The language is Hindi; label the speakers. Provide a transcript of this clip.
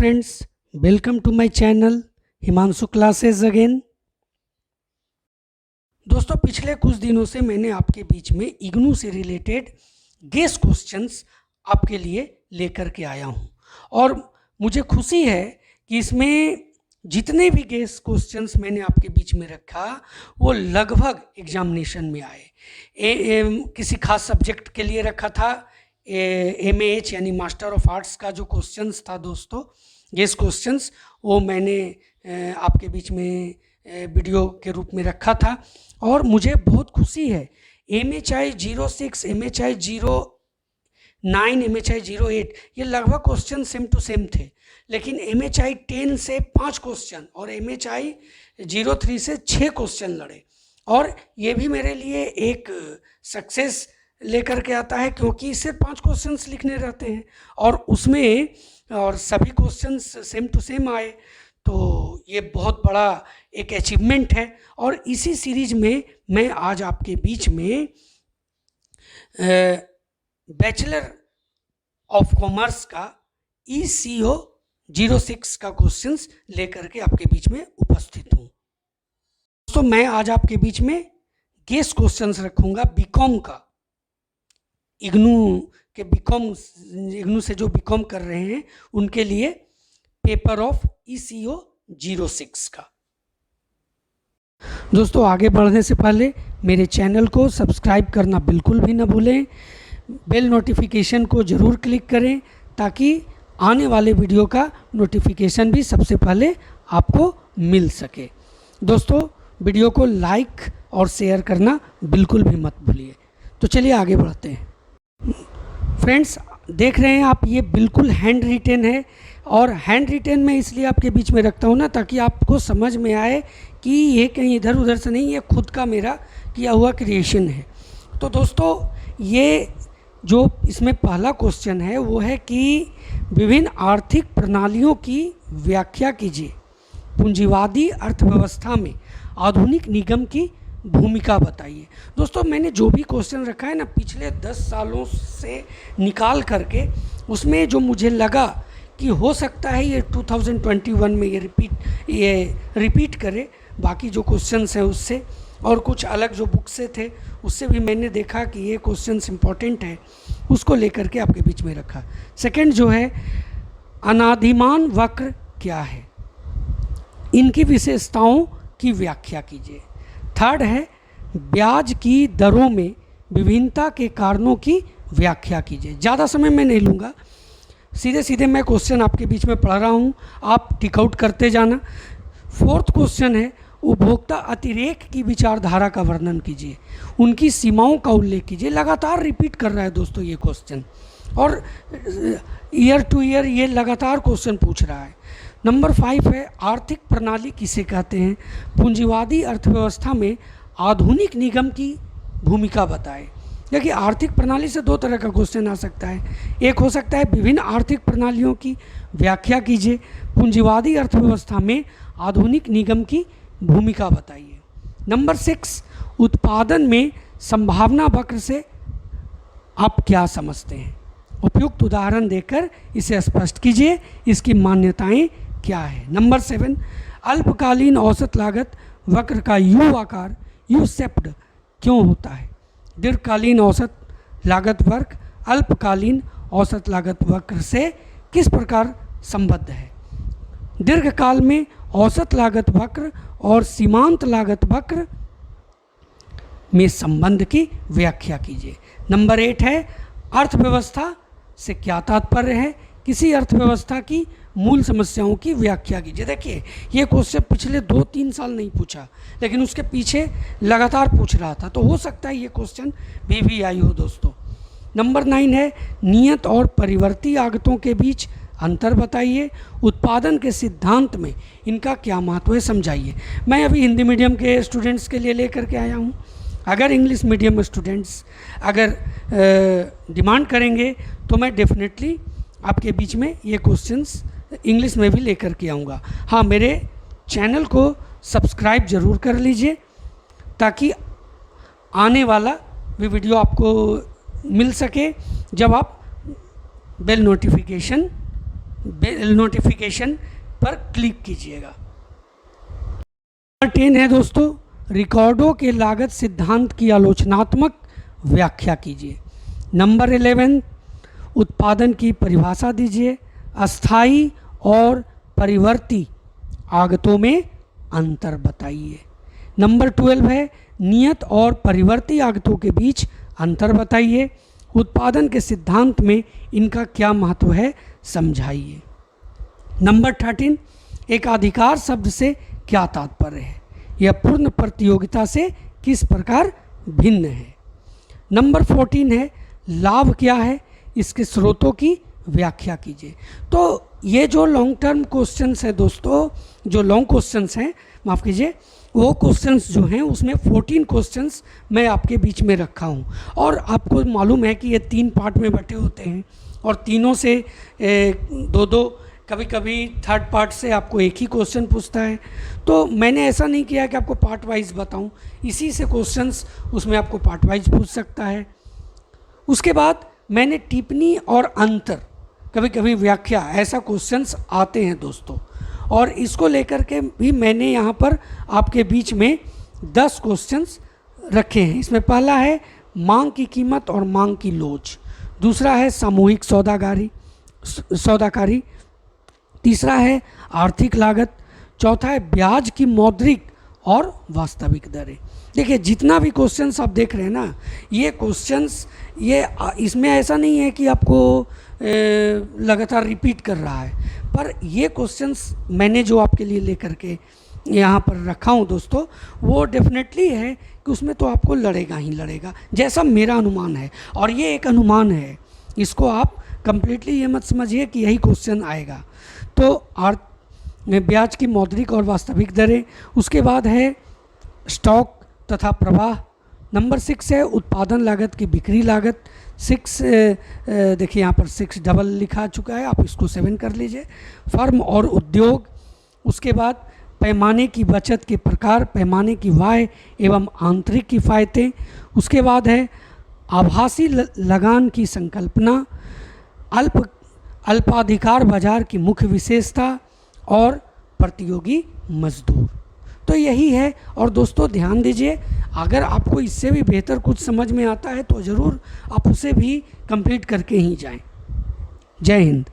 Speaker 1: friends, welcome to my channel Himanshu classes again. दोस्तों, पिछले कुछ दिनों से मैंने आपके बीच में इग्नू से रिलेटेड गेस क्वेश्चंस आपके लिए लेकर के आया हूं और मुझे खुशी है कि इसमें जितने भी गेस क्वेश्चंस मैंने आपके बीच में रखा वो लगभग एग्जामिनेशन में आए। किसी खास सब्जेक्ट के लिए रखा था, MAH यानी मास्टर ऑफ आर्ट्स का जो क्वेश्चंस था दोस्तों, गेस क्वेश्चंस, वो मैंने आपके बीच में वीडियो के रूप में रखा था और मुझे बहुत खुशी है। MHI 06, MHI 09, MHI 08 ये लगभग क्वेश्चन सेम टू सेम थे, लेकिन MHI 10 से 5 क्वेश्चन और MHI 03 से 6 क्वेश्चन लड़े और ये भी मेरे लिए एक सक्सेस लेकर के आता है, क्योंकि सिर्फ 5 क्वेश्चंस लिखने रहते हैं और उसमें और सभी क्वेश्चंस सेम टू सेम आए, तो ये बहुत बड़ा एक अचीवमेंट है। और इसी सीरीज में मैं आज आपके बीच में बैचलर ऑफ कॉमर्स का ECO 06 का क्वेश्चंस लेकर के आपके बीच में उपस्थित हूँ। दोस्तों, मैं आज आपके बीच में गेस क्वेश्चंस रखूँगा बीकॉम का, इग्नू से जो बीकॉम कर रहे हैं उनके लिए पेपर ऑफ ECO 06 का। दोस्तों, आगे बढ़ने से पहले मेरे चैनल को सब्सक्राइब करना बिल्कुल भी ना भूलें, बेल नोटिफिकेशन को ज़रूर क्लिक करें ताकि आने वाले वीडियो का नोटिफिकेशन भी सबसे पहले आपको मिल सके। दोस्तों, वीडियो को लाइक और शेयर करना बिल्कुल भी मत भूलिए। तो चलिए आगे बढ़ते हैं। फ्रेंड्स, देख रहे हैं आप, ये बिल्कुल हैंड रिटेन है और हैंड रिटेन में इसलिए आपके बीच में रखता हूँ ना, ताकि आपको समझ में आए कि ये कहीं इधर उधर से नहीं, ये खुद का मेरा किया हुआ क्रिएशन है। तो दोस्तों, ये जो इसमें पहला क्वेश्चन है वो है कि विभिन्न आर्थिक प्रणालियों की व्याख्या कीजिए, पूंजीवादी अर्थव्यवस्था में आधुनिक निगम की भूमिका बताइए। दोस्तों, मैंने जो भी क्वेश्चन रखा है ना पिछले 10 सालों से निकाल करके, उसमें जो मुझे लगा कि हो सकता है ये 2021 में ये रिपीट करे, बाकी जो क्वेश्चंस हैं उससे और कुछ अलग जो बुक से थे उससे भी मैंने देखा कि ये क्वेश्चंस इंपॉर्टेंट है, उसको लेकर के आपके बीच में रखा। सेकंड जो है, अनादिमान वक्र क्या है, इनकी विशेषताओं की व्याख्या कीजिए। थर्ड है, ब्याज की दरों में विभिन्नता के कारणों की व्याख्या कीजिए। ज़्यादा समय मैं नहीं लूँगा, सीधे सीधे मैं क्वेश्चन आपके बीच में पढ़ रहा हूँ, आप टिक आउट करते जाना। फोर्थ क्वेश्चन है, उपभोक्ता अतिरेक की विचारधारा का वर्णन कीजिए, उनकी सीमाओं का उल्लेख कीजिए। लगातार रिपीट कर रहा है दोस्तों ये क्वेश्चन और ईयर टू ईयर ये लगातार क्वेश्चन पूछ रहा है। नंबर 5 है, आर्थिक प्रणाली किसे कहते हैं, पूंजीवादी अर्थव्यवस्था में आधुनिक निगम की भूमिका बताएं। देखिए, आर्थिक प्रणाली से 2 तरह का क्वेश्चन आ सकता है। एक हो सकता है विभिन्न आर्थिक प्रणालियों की व्याख्या कीजिए, पूंजीवादी अर्थव्यवस्था में आधुनिक निगम की भूमिका बताइए। नंबर 6, उत्पादन में संभावना वक्र से आप क्या समझते हैं, उपयुक्त उदाहरण देकर इसे स्पष्ट कीजिए, इसकी मान्यताएं क्या है। नंबर 7, अल्पकालीन औसत लागत वक्र का यू आकार, यू शेप्ड क्यों होता है, दीर्घकालीन औसत लागत वक्र अल्पकालीन औसत लागत वक्र से किस प्रकार संबद्ध है, दीर्घकाल में औसत लागत वक्र और सीमांत लागत वक्र में संबंध की व्याख्या कीजिए। नंबर 8 है, अर्थव्यवस्था से क्या तात्पर्य है, किसी अर्थव्यवस्था की मूल समस्याओं की व्याख्या कीजिए। देखिए, ये क्वेश्चन पिछले 2-3 साल नहीं पूछा, लेकिन उसके पीछे लगातार पूछ रहा था, तो हो सकता है ये क्वेश्चन भी आई हो दोस्तों। नंबर 9 है, नियत और परिवर्ती आगतों के बीच अंतर बताइए, उत्पादन के सिद्धांत में इनका क्या महत्व है समझाइए। मैं अभी हिंदी मीडियम के स्टूडेंट्स के लिए लेकर के आया हूँ। अगर इंग्लिश मीडियम स्टूडेंट्स अगर डिमांड करेंगे तो मैं डेफिनेटली आपके बीच में ये क्वेश्चंस इंग्लिश में भी लेकर के आऊँगा। हाँ, मेरे चैनल को सब्सक्राइब ज़रूर कर लीजिए ताकि आने वाला भी वीडियो आपको मिल सके जब आप बेल नोटिफिकेशन बेल नोटिफिकेशन पर क्लिक कीजिएगा। नंबर 10 है दोस्तों, रिकॉर्डों के लागत सिद्धांत की आलोचनात्मक व्याख्या कीजिए। नंबर 11, उत्पादन की परिभाषा दीजिए। अस्थाई और परिवर्ती आगतों में अंतर बताइए। नंबर 12 है, नियत और परिवर्ती आगतों के बीच अंतर बताइए। उत्पादन के सिद्धांत में इनका क्या महत्व है समझाइए। नंबर 13, एकाधिकार शब्द से क्या तात्पर्य है, यह पूर्ण प्रतियोगिता से किस प्रकार भिन्न है। नंबर 14 है, लाभ क्या है, इसके स्रोतों की व्याख्या कीजिए। तो ये जो लॉन्ग टर्म क्वेश्चंस हैं दोस्तों, जो लॉन्ग क्वेश्चंस हैं, माफ़ कीजिए, वो क्वेश्चंस जो हैं उसमें 14 क्वेश्चंस मैं आपके बीच में रखा हूँ। और आपको मालूम है कि ये 3 पार्ट में बटे होते हैं और तीनों से दो दो, कभी कभी थर्ड पार्ट से आपको एक ही क्वेश्चन पूछता है। तो मैंने ऐसा नहीं किया कि आपको पार्ट वाइज बताऊं, इसी से क्वेश्चंस उसमें आपको पार्ट वाइज पूछ सकता है। उसके बाद मैंने टिप्पणी और अंतर, कभी कभी व्याख्या, ऐसा क्वेश्चंस आते हैं दोस्तों, और इसको लेकर के भी मैंने यहाँ पर आपके बीच में 10 क्वेश्चंस रखे हैं। इसमें पहला है मांग की कीमत और मांग की लोच, दूसरा है सामूहिक सौदाकारी, तीसरा है आर्थिक लागत, चौथा है ब्याज की मौद्रिक और वास्तविक दरें। देखिए जितना भी क्वेश्चंस आप देख रहे हैं ना, ये क्वेश्चंस, ये इसमें ऐसा नहीं है कि आपको लगातार रिपीट कर रहा है, पर ये क्वेश्चंस मैंने जो आपके लिए लेकर के यहाँ पर रखा हूँ दोस्तों, वो डेफिनेटली है कि उसमें तो आपको लड़ेगा ही लड़ेगा, जैसा मेरा अनुमान है। और ये एक अनुमान है, इसको आप कंप्लीटली ये मत समझिए कि यही क्वेश्चन आएगा। तो ब्याज की मौद्रिक और वास्तविक दरें, उसके बाद है स्टॉक तथा प्रवाह। नंबर 6 है उत्पादन लागत की बिक्री लागत। 6 देखिए यहाँ पर 6 डबल लिखा चुका है, आप इसको 7 कर लीजिए। फर्म और उद्योग। उसके बाद पैमाने की बचत के प्रकार, पैमाने की वाय एवं आंतरिक किफ़ायतें। उसके बाद है आभासी लगान की संकल्पना, अल्पाधिकार बाजार की मुख्य विशेषता और प्रतियोगी मजदूर। तो यही है। और दोस्तों ध्यान दीजिए, अगर आपको इससे भी बेहतर कुछ समझ में आता है तो ज़रूर आप उसे भी कंप्लीट करके ही जाएं। जय हिंद।